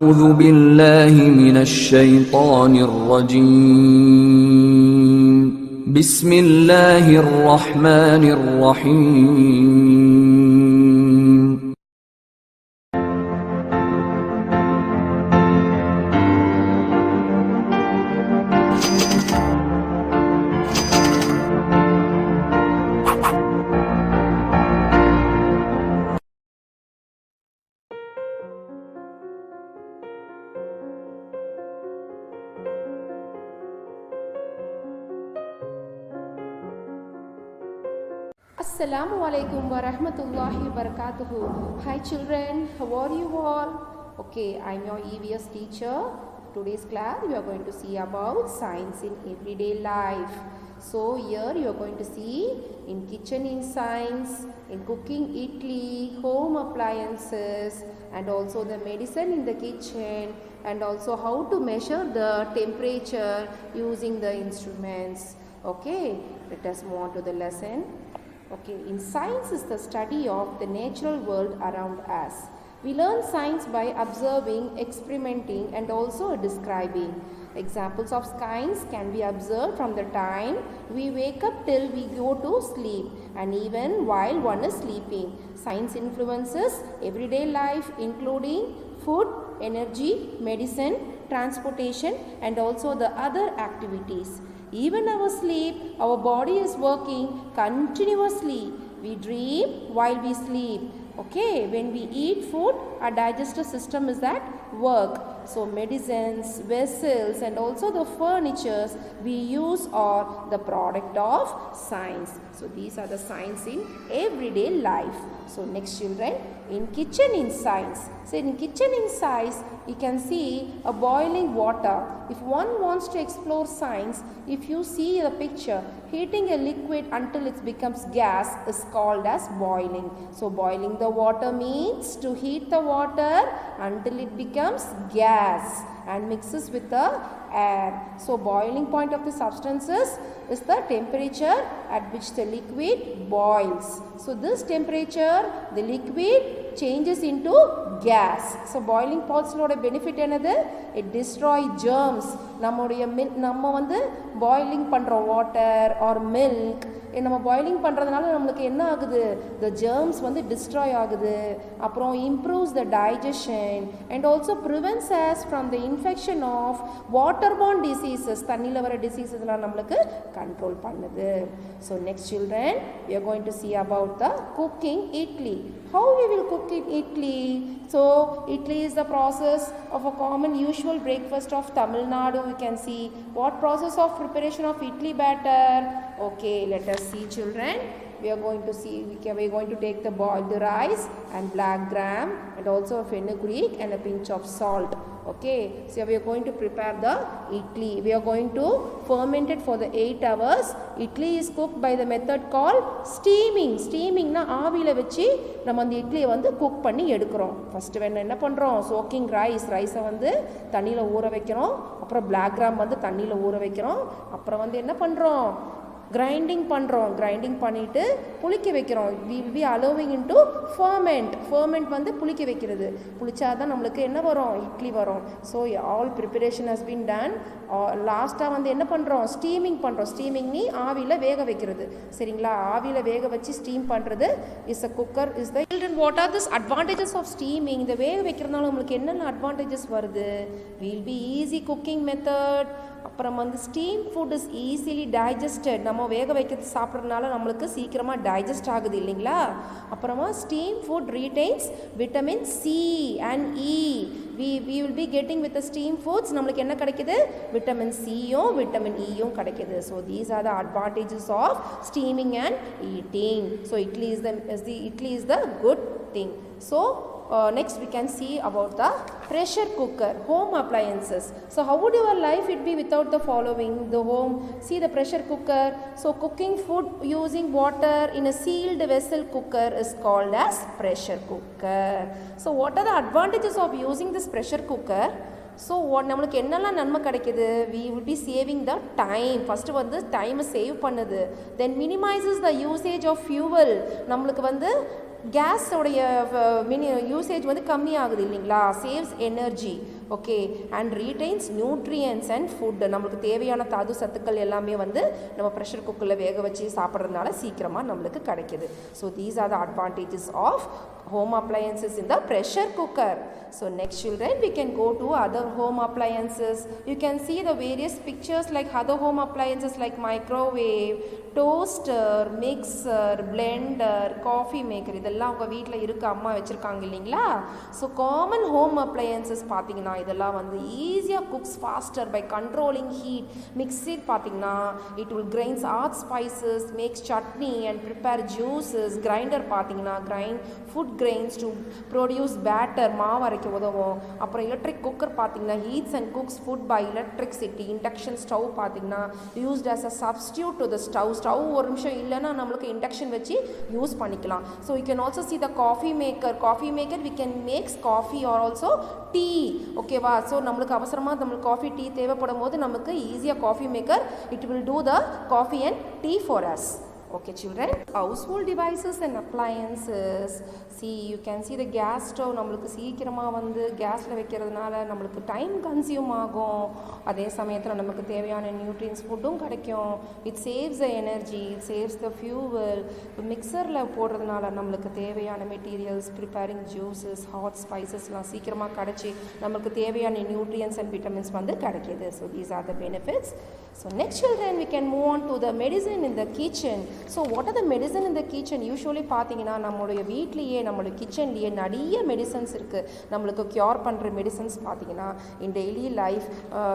أعوذ بالله من الشيطان الرجيم بسم الله الرحمن الرحيم Assalamu alaikum wa rahmatullahi wa barakatuhu. Hi children, how are you all? Okay, I'm your EVS teacher. Today's class we are going to see about science in everyday life. So here you are going to see in kitchen in science, in cooking idli, home appliances, and also the medicine in the kitchen, and also how to measure the temperature using the instruments. Okay, let us move on to the lesson. Okay, in science is the study of the natural world around us. We learn science by observing, experimenting, and also describing. Examples of science can be observed from the time we wake up till we go to sleep, and even while one is sleeping. Science influences everyday life, including food, energy, medicine, transportation, and also the other activities. Even our sleep, our body is working continuously. We dream while we sleep. Okay, when we eat food, our digestive system is at work. So medicines, vessels, and also the furnitures we use are the product of science. So these are the science in everyday life. So next children, in kitchen in science. So in kitchen in science, you can see a boiling water. If one wants to explore science, if you see the picture, heating a liquid until it becomes gas is called as boiling. So boiling the water means to heat the water until it becomes gas and mixes with the air. So boiling point of the substances is the temperature at which the liquid boils. So this temperature, the liquid changes into gas. So boiling pots லோட benefit என்னது? It destroy germs. நம்ம வந்து boiling பண்ற water or milk நம்ம boiling பண்ணுறதுனால நம்மளுக்கு என்ன ஆகுது? த germs வந்து டிஸ்ட்ராய் ஆகுது. அப்புறம் improves the digestion and also prevents us from the infection of waterborne diseases. தண்ணியில் வர டிசீசஸ்லாம் நம்மளுக்கு கண்ட்ரோல் பண்ணுது. So next children, we are going to see about the cooking idli. How we will cook idli? So idli is the process of a common usual breakfast of Tamil Nadu. We can see what process of preparation of idli batter. Okay, let us see children. We are going to take the boiled rice and black gram and also a fenugreek and a pinch of salt. Okay, so we are going to prepare the idli. We are going to ferment it for the 8 hours. Idli is cooked by the method called steaming. Steaming na ஆவில வச்சு நம்ம அந்த இட்லியை வந்து cook பண்ணி எடுக்கிறோம். First என்ன பண்ணுறோம்? சோக்கிங் ரைஸை வந்து தண்ணியில் ஊற வைக்கிறோம். அப்புறம் black gram வந்து தண்ணியில் ஊற வைக்கிறோம். அப்புறம் வந்து என்ன பண்ணுறோம்? கிரைண்டிங் பண்ணிவிட்டு புளிக்க வைக்கிறோம். we will be allowing into ferment வந்து புளிக்க வைக்கிறது. புளிச்சாதான் நம்மளுக்கு என்ன வரும்? இட்லி வரும். So all preparation has been done. லாஸ்ட்டாக வந்து என்ன பண்ணுறோம்? ஸ்டீமிங் நீ ஆவியில் வேக வைக்கிறது. சரிங்களா? ஆவியில் வேக வச்சு ஸ்டீம் பண்ணுறது is a cooker is the children. What are this advantages of steaming? இந்த வேக வைக்கிறதுனால நம்மளுக்கு என்னென்ன அட்வான்டேஜஸ் வருது? Will be easy cooking method. அப்புறம் வந்து steam food is easily digested. நம்ம வேக வைக்கிறது சாப்பிட்றதுனால நம்மளுக்கு சீக்கிரமாக டைஜஸ்ட் ஆகுது இல்லைங்களா? அப்புறமா steam food retains vitamin C and E. we will be getting with the steam foods நம்மளுக்கு என்ன கிடைக்குது? விட்டமின் சியும் விட்டமின் இயும் கிடைக்குது. So these are the advantages of steaming and eating. So idli is the good thing. So next we can see about the pressure cooker, home appliances. So how would your life it be without the following? The home, see the pressure cooker. So cooking food using water in a sealed vessel cooker is called as pressure cooker. So what are the advantages of using this pressure cooker? So நம்மளுக்கு என்னெல்லாம் நன்மை கிடைக்கிது? we will be saving the time. First வந்து டைமை save பண்ணுது. தென் மினிமைசஸ் the usage of fuel. நம்மளுக்கு வந்து கேஸோடைய usage வந்து கம்மியாகுது இல்லைங்களா, saves energy. Okay, and retains nutrients and food. நம்மளுக்கு தேவையான தாது சத்துக்கள் எல்லாமே வந்து நம்ம ப்ரெஷர் குக்கரில் வேக வச்சு சாப்பிட்றதுனால சீக்கிரமாக நம்மளுக்கு கிடைக்கிது. So these are the advantages of home appliances in the pressure cooker. So next children, we can go to other home appliances. You can see the various pictures like other home appliances like microwave, toaster, mixer, blender, coffee maker. இதெல்லாம் உங்கள் வீட்டில் இருக்க அம்மா வச்சுருக்காங்க இல்லைங்களா. So common home appliances பார்த்தீங்கன்னா இதெல்லாம் வந்து ஈஸியாக cooks faster by controlling heat. Mixer பார்த்தீங்கன்னா it will grinds hot spices, makes chutney and prepare juices. Grinder பார்த்தீங்கன்னா grind food grains to produce batter, மாவு அரைக்க உதவும். அப்புறம் எலக்ட்ரிக் குக்கர் பார்த்தீங்கன்னா heats and cooks food by electricity. Induction stove பார்த்தீங்கன்னா used as a substitute to the stove. Stove ஒரு நிமிஷம் இல்லைன்னா நம்மளுக்கு இண்டக்ஷன் வச்சு யூஸ் பண்ணிக்கலாம். So you can also see the coffee maker we can makes coffee or also tea. ஓகேவா. So நம்மளுக்கு அவசரமாக நம்மளுக்கு காஃபி டீ தேவைப்படும் போது நமக்கு ஈஸியாக coffee maker it will do the coffee and tea for us. Okay children, household devices and appliances. See, you can see the gas stove. நம்மளுக்கு சீக்கிரமாக வந்து கேஸில் வைக்கிறதுனால நம்மளுக்கு டைம் கன்சியூம் ஆகும். அதே சமயத்தில் நமக்கு தேவையான நியூட்ரியன்ஸ் ஃபுட்டும் கிடைக்கும். It saves the energy, it saves the fuel. மிக்சரில் போடுறதுனால நம்மளுக்கு தேவையான மெட்டீரியல்ஸ் ப்ரிப்பேரிங் ஜூஸஸ், ஹாட் ஸ்பைசஸ்லாம் சீக்கிரமாக கிடச்சி நம்மளுக்கு தேவையான நியூட்ரியன்ஸ் அண்ட் விட்டமின்ஸ் வந்து கிடைக்கிது. So these are the benefits. So next children, we can move on to the medicine in the kitchen. So what are the medicine in the kitchen? Usually பார்த்தீங்கன்னா நம்மளுடைய வீட்லேயே நம்மளுடைய கிச்சன்லேயே நிறைய மெடிசன்ஸ் இருக்குது. நம்மளுக்கு cure பண்ணுற மெடிசன்ஸ் பார்த்தீங்கன்னா in daily life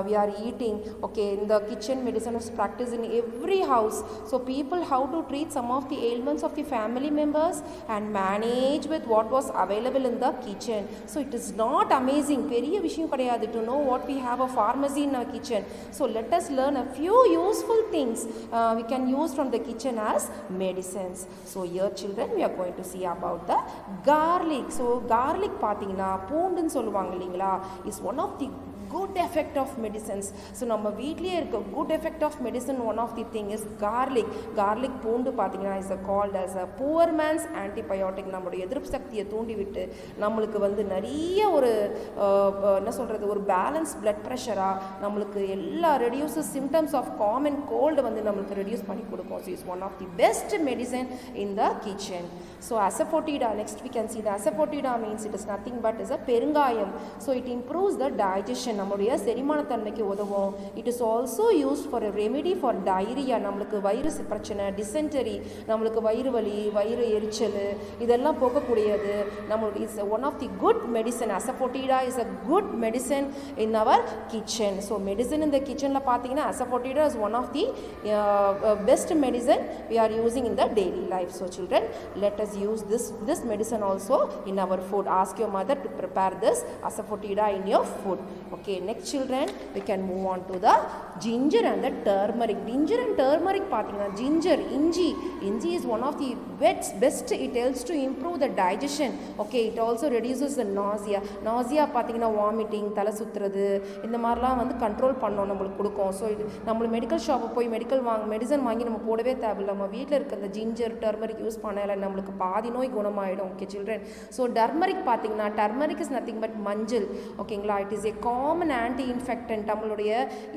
we are eating. Okay, in the kitchen medicine is practiced in every house. So people how to treat some of the ailments of the family members and manage with what was available in the kitchen. So it is not amazing, பெரிய விஷயம் கிடையாது to know what we have a pharmacy in our kitchen. So let us learn a few useful things we can use from the kitchen as medicines. So here children, we are going to see about the garlic. So garlic பார்த்தீங்கன்னா பூண்டுன்னு சொல்லுவாங்க இல்லைங்களா, is one of the good effect of medicines. So நம்ம வீட்லயே இருக்க good effect of medicine, one of the thing is garlic. garlic பூண்டு பார்த்தீங்கன்னா is called as a poor man's antibiotic. நம்மளுடைய எதிர்ப்பு சக்தியை தூண்டி விட்டு நம்மளுக்கு வந்து நிறைய ஒரு என்ன சொல்கிறது ஒரு பேலன்ஸ் பிளட் ப்ரெஷராக நம்மளுக்கு எல்லா reduces symptoms of common cold வந்து நம்மளுக்கு ரெடியூஸ் பண்ணி கொடுக்கும். So is one of the best medicine in the kitchen. So asafoetida, next we can see the asafoetida means it is nothing but is a பெருங்காயம். So it improves the digestion, நம்மளுடைய செரிமானத்தன்மைக்கு உதவும். It is also used for remedy for diarrhoea. நம்மளுக்கு வயிறு பிரச்சனை, டிசென்டரி, நம்மளுக்கு வயிறு வலி, வயிறு எரிச்சல் இதெல்லாம் போக்கக்கூடியது. நம்மளுடைய is one of the good medicine. Asafoetida is a good medicine in our kitchen. So medicine இந்த கிச்சனில் பார்த்தீங்கன்னா asafoetida is one of the best medicine we are using in the daily life. So children, let us use this medicine also in our food. Ask your mother to prepare this asafoetida in your food. Okay, next children, we can move on to the ginger and the turmeric. Ginger and turmeric பார்த்தீங்கன்னா ginger, inji is one of the best. It helps to improve the digestion. Okay, it also reduces the nausea பார்த்தீங்கன்னா vomiting, தலை சுற்றுறது இந்த மாதிரிலாம் வந்து control பண்ணோம் நம்மளுக்கு கொடுக்கும். ஸோ இது நம்மளுக்கு மெடிக்கல் ஷாப்பை போய் மெடிசன் வாங்கி நம்ம போடவே தேவையில்லை. நம்ம வீட்டில் இருக்க அந்த ஜிஞ்சர் டர்மரிக் யூஸ் பண்ணல நம்மளுக்கு பாதி நோய் குணமாயிடும். ஓகே சில்ட்ரன், ஸோ டர்மரிக் பார்த்தீங்கன்னா turmeric is nothing but manjal. ஓகேங்களா, it is a common anti infectant. நம்மளுடைய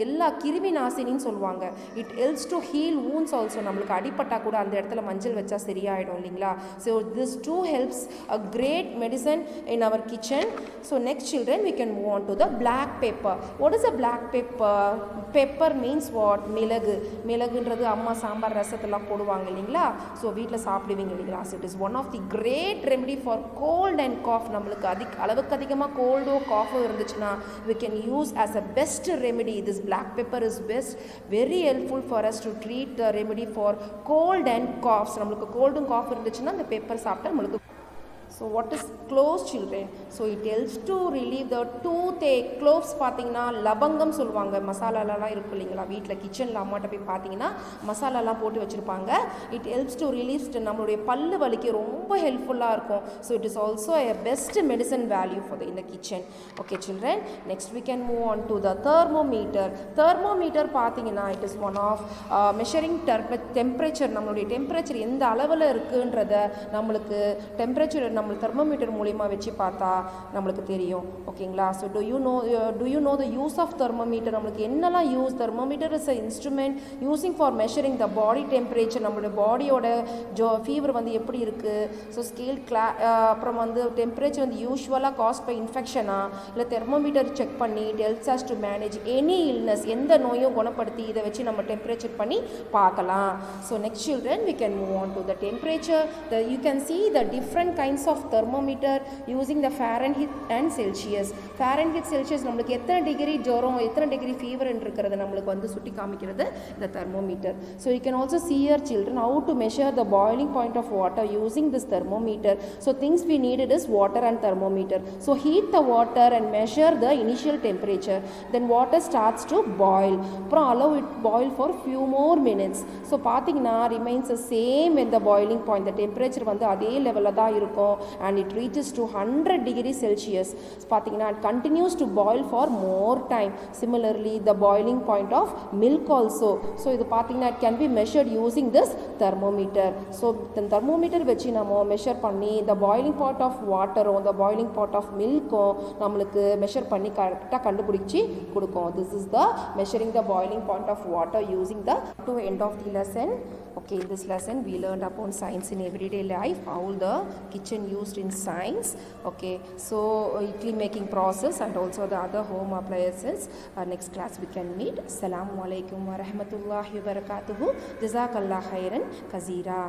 எல்லா கிருமி நாசினின்னு சொல்லுவாங்க. It helps to heal wounds also. நம்மளுக்கு அடிப்பட்டால் கூட அந்த இடத்துல மஞ்சள் வச்சா சரியாயிடும் இல்லைங்களா. So this too helps a great medicine in our kitchen. So next children, we can move on to the black pepper. What is a black pepper? Pepper means what? மிளகுன்றது அம்மா சாம்பார் ரசத்தெல்லாம் போடுவாங்க இல்லைங்களா. ஸோ வீட்டில் சாப்பிடுவீங்க இல்லைங்களா. So it is one of the great remedy for cold and cough. நம்மளுக்கு அளவுக்கு அதிகமாக கோல்டோ காஃபோ இருந்துச்சுன்னா we can use as a best remedy. This black pepper is best, very helpful for us to treat the remedy for cold and coughs. நம்மளுக்கு கோல்டும் cough இருந்துச்சுன்னா அந்த pepper சாப்பிட்டா நம்மளுக்கு. So what is cloves, children? So it helps to relieve the toothache. Cloves பார்த்தீங்கன்னா லவங்கம் சொல்லுவாங்க. மசாலாலாம் இருக்கும் இல்லைங்களா, வீட்டில் கிச்சனில் அம்மாட்ட போய் பார்த்தீங்கன்னா மசாலாலாம் போட்டு வச்சுருப்பாங்க. இட் ஹெல்ப்ஸ் டு ரிலீவ் நம்மளுடைய பல்லு வலிக்கு ரொம்ப ஹெல்ப்ஃபுல்லாக இருக்கும். So it is also a best medicine value for in the kitchen. Okay children, next we can move on to the thermometer. Thermometer பார்த்தீங்கன்னா it is one of measuring temperature. நம்மளுடைய temperature எந்த அளவில் இருக்குன்றத நம்மளுக்கு டெம்பரேச்சர் நம்ம thermometer மூலிமா வச்சு பார்த்தா நம்மளுக்கு தெரியும். ஓகேங்களா? So do you know the use of thermometer? நம்மளுக்கு என்னெல்லாம் use? thermometer is a instrument using for measuring the body temperature. நம்மளுடைய பாடியோட ஃபீவர் வந்து எப்படி இருக்குது, ஸோ ஸ்கேல் அப்புறம் வந்து டெம்பரேச்சர் வந்து யூஸ்வலாக காஸ்ட் பை இன்ஃபெக்ஷனா இல்லை தெர்மோமீட்டர் செக் பண்ணி it helps us to manage any illness. எந்த நோயும் குணப்படுத்தி இதை வச்சு நம்ம டெம்பரேச்சர் பண்ணி பார்க்கலாம். So next children we can move on to the temperature. You can see the different kinds of thermometer using the Fahrenheit and Celsius. Fahrenheit Celsius நம்மளுக்கு எத்தனை டிகிரி ஜுரம் எத்தனை டிகிரி ஃபீவர் இருக்கிறது நம்மளுக்கு வந்து சுட்டி காமிக்கிறது இந்த thermometer. So you can also see here children how to measure the boiling point of water using this thermometer. So things we needed is water and thermometer. So heat the water and measure the initial temperature. Then water starts to boil. அப்புறம் allow it boil for few more minutes. So பார்த்தீங்கன்னா remains the same when the boiling point. The temperature வந்து அதே லெவலில் தான் இருக்கும் and it reaches to 100 degrees Celsius. பார்த்தீங்கன்னா it continues to boil for more time. Similarly the boiling point of milk also. So இது பார்த்தீங்கன்னா it can be measured using this thermometer. So the thermometer வச்சு நம்ம measure பண்ணி the boiling point of water the boiling point of milk நம்மளுக்கு measure பண்ணி கரெக்டாக கண்டுபிடிச்சி கொடுக்கும். This is the measuring the boiling point of water using the to end of the lesson. Okay, in this lesson we learned upon science in everyday life, how the kitchen used in science. Okay, so idli making process and also the other home appliances. Next class we can meet. Assalamu alaikum wa rahmatullahi wa barakatuhu. Jazakallah khairan kaseera.